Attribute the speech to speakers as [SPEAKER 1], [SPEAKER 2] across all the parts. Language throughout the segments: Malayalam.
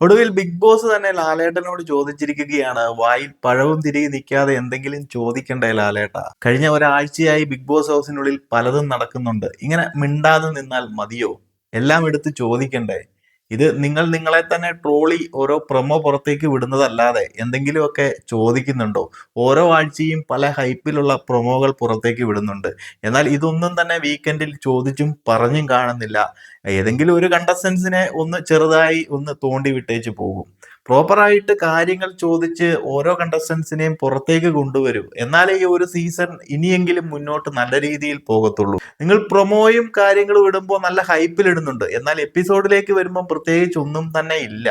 [SPEAKER 1] ഒടുവിൽ ബിഗ് ബോസ് തന്നെ ലാലേട്ടനോട് ചോദിച്ചിരിക്കുകയാണ്. വായിൽ പഴവും തിരികെ നിൽക്കാതെ എന്തെങ്കിലും ചോദിക്കണ്ടേ ലാലേട്ടാ? കഴിഞ്ഞ ഒരാഴ്ചയായി ബിഗ് ബോസ് ഹൗസിനുള്ളിൽ പലതും നടക്കുന്നുണ്ട്. ഇങ്ങനെ മിണ്ടാതെ നിന്നാൽ മതിയോ? എല്ലാം എടുത്ത് ചോദിക്കണ്ടേ? ഇത് നിങ്ങൾ നിങ്ങളെ തന്നെ ട്രോളി ഓരോ പ്രൊമോ പുറത്തേക്ക് വിടുന്നതല്ലാതെ എന്തെങ്കിലുമൊക്കെ ചോദിക്കുന്നുണ്ടോ? ഓരോ ആഴ്ചയും പല ഹൈപ്പിലുള്ള പ്രൊമോകൾ പുറത്തേക്ക് വിടുന്നുണ്ട്. എന്നാൽ ഇതൊന്നും തന്നെ വീക്കെൻഡിൽ ചോദിച്ചും പറഞ്ഞും കാണുന്നില്ല. ഏതെങ്കിലും ഒരു കണ്ടസ്റ്റൻസിനെ ഒന്ന് ചെറുതായി ഒന്ന് തോണ്ടി വിട്ടേച്ച് പോകും. പ്രോപ്പറായിട്ട് കാര്യങ്ങൾ ചോദിച്ച് ഓരോ കണ്ടസ്റ്റൻസിനെയും പുറത്തേക്ക് കൊണ്ടുവരൂ. എന്നാലേ ഈ ഒരു സീസൺ ഇനിയെങ്കിലും മുന്നോട്ട് നല്ല രീതിയിൽ പോകത്തുള്ളൂ. നിങ്ങൾ പ്രൊമോയും കാര്യങ്ങളും ഇടുമ്പോൾ നല്ല ഹൈപ്പിൽ ഇടുന്നുണ്ട്. എന്നാൽ എപ്പിസോഡിലേക്ക് വരുമ്പോൾ പ്രത്യേകിച്ച് ഒന്നും തന്നെ ഇല്ല.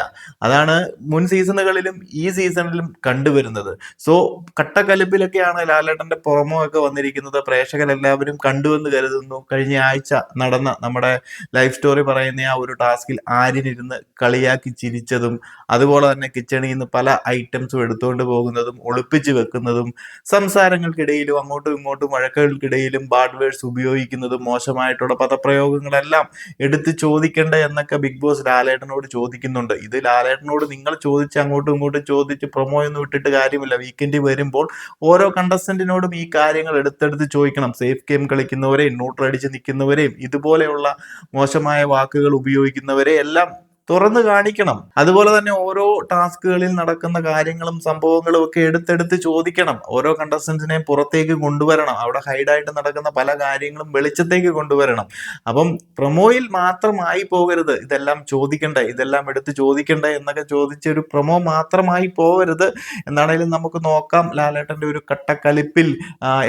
[SPEAKER 1] അതാണ് മുൻ സീസണുകളിലും ഈ സീസണിലും കണ്ടുവരുന്നത്. സോ കട്ടക്കലിപ്പിലൊക്കെയാണ് ലാലേട്ടന്റെ പ്രൊമോ ഒക്കെ വന്നിരിക്കുന്നത്. പ്രേക്ഷകരെല്ലാവരും കണ്ടുവെന്ന് കരുതുന്നു. കഴിഞ്ഞ ആഴ്ച നടന്ന നമ്മുടെ ലൈഫ് സ്റ്റോറി പറയുന്ന ആ ഒരു ടാസ്കിൽ ആര്യനിരുന്ന് കളിയാക്കി ചിരിച്ചതും, അതുപോലെ തന്നെ കിച്ചണിൽ നിന്ന് പല ഐറ്റംസും എടുത്തുകൊണ്ട് പോകുന്നതും ഒളിപ്പിച്ച് വെക്കുന്നതും, സംസാരങ്ങൾക്കിടയിലും അങ്ങോട്ടും ഇങ്ങോട്ടും വഴക്കുകൾക്കിടയിലും ബാഡ് വേർഡ്സ് ഉപയോഗിക്കുന്നതും, മോശമായിട്ടുള്ള പദപ്രയോഗങ്ങളെല്ലാം എടുത്ത് ചോദിക്കേണ്ട എന്നൊക്കെ ബിഗ് ബോസ് ലാലേട്ടനോട് ചോദിക്കുന്നുണ്ട്. ഇത് ലാലേട്ടനോട് നിങ്ങൾ ചോദിച്ച് അങ്ങോട്ടും ഇങ്ങോട്ടും ചോദിച്ച് പ്രൊമോ ഒന്നും ഇട്ടിട്ട് കാര്യമില്ല. വീക്കെൻഡ് വരുമ്പോൾ ഓരോ കണ്ടസ്റ്റന്റിനോടും ഈ കാര്യങ്ങൾ എടുത്തെടുത്ത് ചോദിക്കണം. സേഫ് ഗെയിം കളിക്കുന്നവരെയും ന്യൂട്രൽ അടിച്ച് നിൽക്കുന്നവരെയും ഇതുപോലെയുള്ള മോശമായ വാക്കുകൾ ഉപയോഗിക്കുന്നവരെ എല്ലാം തുറന്നു കാണിക്കണം. അതുപോലെ തന്നെ ഓരോ ടാസ്കുകളിൽ നടക്കുന്ന കാര്യങ്ങളും സംഭവങ്ങളും ഒക്കെ എടുത്തെടുത്ത് ചോദിക്കണം. ഓരോ കണ്ടസ്റ്റൻസിനെയും പുറത്തേക്ക് കൊണ്ടുവരണം. അവിടെ ഹൈഡായിട്ട് നടക്കുന്ന പല കാര്യങ്ങളും വെളിച്ചത്തേക്ക് കൊണ്ടുവരണം. അപ്പം പ്രൊമോയിൽ മാത്രമായി പോകരുത്. ഇതെല്ലാം ചോദിക്കണ്ടേ, ഇതെല്ലാം എടുത്ത് ചോദിക്കണ്ടേ എന്നൊക്കെ ചോദിച്ചൊരു പ്രൊമോ മാത്രമായി പോകരുത്. എന്താണേലും നമുക്ക് നോക്കാം. ലാലേട്ടന്റെ ഒരു കട്ടക്കലിപ്പിൽ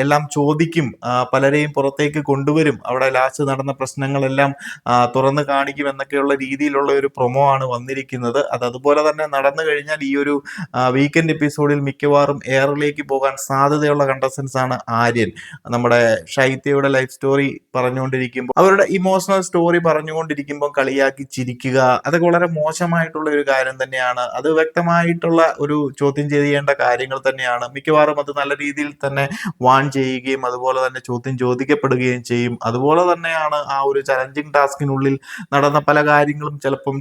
[SPEAKER 1] എല്ലാം ചോദിക്കും, പലരെയും പുറത്തേക്ക് കൊണ്ടുവരും, അവിടെ ലാസ്റ്റ് നടന്ന പ്രശ്നങ്ങളെല്ലാം തുറന്നു കാണിക്കും എന്നൊക്കെയുള്ള രീതിയിലുള്ള ഒരു പ്രൊമോ ആണ് വന്നിരിക്കുന്നത്. അത് അതുപോലെ തന്നെ നടന്നു കഴിഞ്ഞാൽ ഈ ഒരു വീക്കെൻഡ് എപ്പിസോഡിൽ മിക്കവാറും എയറിലേക്ക് പോകാൻ സാധ്യതയുള്ള കണ്ടസ്റ്റൻസ് ആണ് ആര്യൻ. നമ്മുടെ ഷൈത്യയുടെ ലൈഫ് സ്റ്റോറി പറഞ്ഞുകൊണ്ടിരിക്കുമ്പോൾ, അവരുടെ ഇമോഷണൽ സ്റ്റോറി പറഞ്ഞുകൊണ്ടിരിക്കുമ്പോൾ കളിയാക്കി ചിരിക്കുക, അതൊക്കെ വളരെ മോശമായിട്ടുള്ള ഒരു കാര്യം തന്നെയാണ്. അത് വ്യക്തമായിട്ടുള്ള ഒരു ചോദ്യം ചെയ്യേണ്ട കാര്യങ്ങൾ തന്നെയാണ്. മിക്കവാറും അത് നല്ല രീതിയിൽ തന്നെ വാൺ ചെയ്യുകയും അതുപോലെ തന്നെ ചോദ്യം ചോദിക്കപ്പെടുകയും ചെയ്യും. അതുപോലെ തന്നെയാണ് ആ ഒരു ചലഞ്ചിങ് ടാസ്കിനുള്ളിൽ നടന്ന പല കാര്യങ്ങളും ചിലപ്പം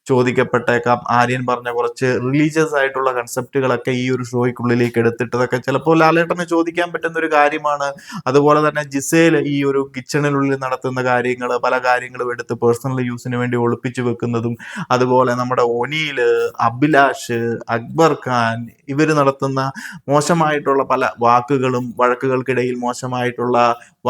[SPEAKER 1] ചോദിക്കപ്പെട്ടേക്കാം. ആര്യൻ പറഞ്ഞ കുറച്ച് റിലീജിയസ് ആയിട്ടുള്ള കൺസെപ്റ്റുകളൊക്കെ ഈ ഒരു ഷോയ്ക്കുള്ളിലേക്ക് എടുത്തിട്ടതൊക്കെ ചിലപ്പോൾ ലാലേട്ടന് ചോദിക്കാൻ പറ്റുന്ന ഒരു കാര്യമാണ്. അതുപോലെ തന്നെ ജിസേൽ ഈ ഒരു കിച്ചണിനുള്ളിൽ നടത്തുന്ന കാര്യങ്ങൾ, പല കാര്യങ്ങളും എടുത്ത് പേഴ്സണൽ യൂസിന് വേണ്ടി ഒളിപ്പിച്ചു വെക്കുന്നതും, അതുപോലെ നമ്മുടെ ഒനീല്, അഭിലാഷ്, അക്ബർ ഖാൻ ഇവർ നടത്തുന്ന മോശമായിട്ടുള്ള പല വാക്കുകളും, വഴക്കുകൾക്കിടയിൽ മോശമായിട്ടുള്ള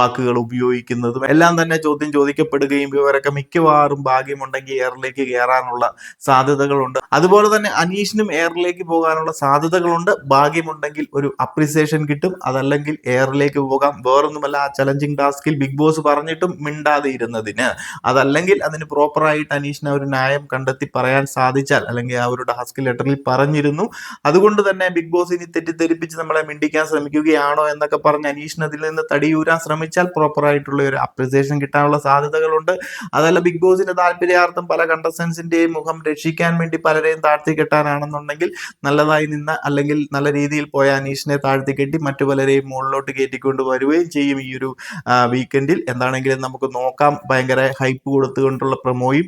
[SPEAKER 1] വാക്കുകൾ ഉപയോഗിക്കുന്നതും എല്ലാം തന്നെ ചോദ്യം ചോദിക്കപ്പെടുകയും ഇവരൊക്കെ മിക്കവാറും ഭാഗ്യമുണ്ടെങ്കിൽ എയറിലേക്ക് കയറാനുള്ള സാധ്യതകളുണ്ട്. അതുപോലെ തന്നെ അനീഷിനും എയറിലേക്ക് പോകാനുള്ള സാധ്യതകളുണ്ട്. ഭാഗ്യമുണ്ടെങ്കിൽ ഒരു അപ്രിസിയേഷൻ കിട്ടും. അതല്ലെങ്കിൽ എയറിലേക്ക് പോകാം. വേറൊന്നുമല്ല, ആ ചലഞ്ചിങ് ടാസ്കിൽ ബിഗ് ബോസ് പറഞ്ഞിട്ടും മിണ്ടാതെ ഇരുന്നതിന്. അതല്ലെങ്കിൽ അതിന് പ്രോപ്പറായിട്ട് അനീഷിന് ഒരു ന്യായം കണ്ടെത്തി പറയാൻ സാധിച്ചാൽ, അല്ലെങ്കിൽ ആ ഒരു ടാസ്ക് ലെറ്ററിൽ പറഞ്ഞിരുന്നു, അതുകൊണ്ട് തന്നെ ബിഗ് ബോസ് ഇനി തെറ്റിദ്ധരിപ്പിച്ച് നമ്മളെ മിണ്ടിക്കാൻ ശ്രമിക്കുകയാണോ എന്നൊക്കെ പറഞ്ഞ് അനീഷിന് അതിൽ നിന്ന് തടിയൂരാൻ ശ്രമിച്ചാൽ പ്രോപ്പറായിട്ടുള്ള ഒരു അപ്രിസിയേഷൻ കിട്ടാനുള്ള സാധ്യതകളുണ്ട്. അതല്ല ബിഗ് ബോസിന്റെ താല്പര്യാർത്ഥം പല കണ്ടസ്റ്റൻസിന്റെയും മുഖം രക്ഷിക്കാൻ വേണ്ടി പലരെയും താഴ്ത്തി കെട്ടാനാണെന്നുണ്ടെങ്കിൽ, നല്ലതായി നിന്ന അല്ലെങ്കിൽ നല്ല രീതിയിൽ പോയ അനീഷിനെ താഴ്ത്തി കെട്ടി മറ്റു പലരെയും മുകളിലോട്ട് കയറ്റിക്കൊണ്ട് വരികയും ചെയ്യും ഈ ഒരു വീക്കെൻഡിൽ. എന്താണെങ്കിലും നമുക്ക് നോക്കാം. ഭയങ്കര ഹൈപ്പ് കൊടുത്തുകൊണ്ടുള്ള പ്രൊമോയും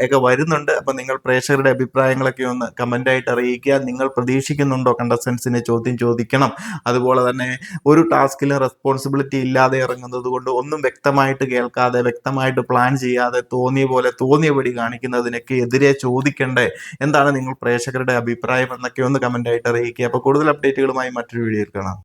[SPEAKER 1] ഒക്കെ വരുന്നുണ്ട്. അപ്പൊ നിങ്ങൾ പ്രേക്ഷകരുടെ അഭിപ്രായങ്ങളൊക്കെ ഒന്ന് കമന്റ് ആയിട്ട് അറിയിക്കുക. നിങ്ങൾ പ്രതീക്ഷിക്കുന്നുണ്ടോ കണ്ടസ്റ്റൻസിനെ ചോദ്യം ചോദിക്കണം, അതുപോലെ തന്നെ ഒരു ടാസ്കിലും റെസ്പോൺസിബിലിറ്റി ഇല്ലാതെ ഇറങ്ങുന്നത് കൊണ്ട്, ഒന്നും വ്യക്തമായിട്ട് കേൾക്കാതെ വ്യക്തമായിട്ട് പ്ലാൻ ചെയ്യാതെ തോന്നിയ പോലെ തോന്നിയപടി കാണിക്കുന്നതിനൊക്കെ എതിരെ ചോദിക്കണ്ടേ? എന്താണ് നിങ്ങൾ പ്രേക്ഷകരുടെ അഭിപ്രായം എന്നൊക്കെ ഒന്ന് കമന്റ് ആയിട്ട് അറിയിക്കുക. അപ്പോൾ കൂടുതൽ അപ്ഡേറ്റുകളുമായി മറ്റൊരു വീഡിയോയിൽ കാണാം.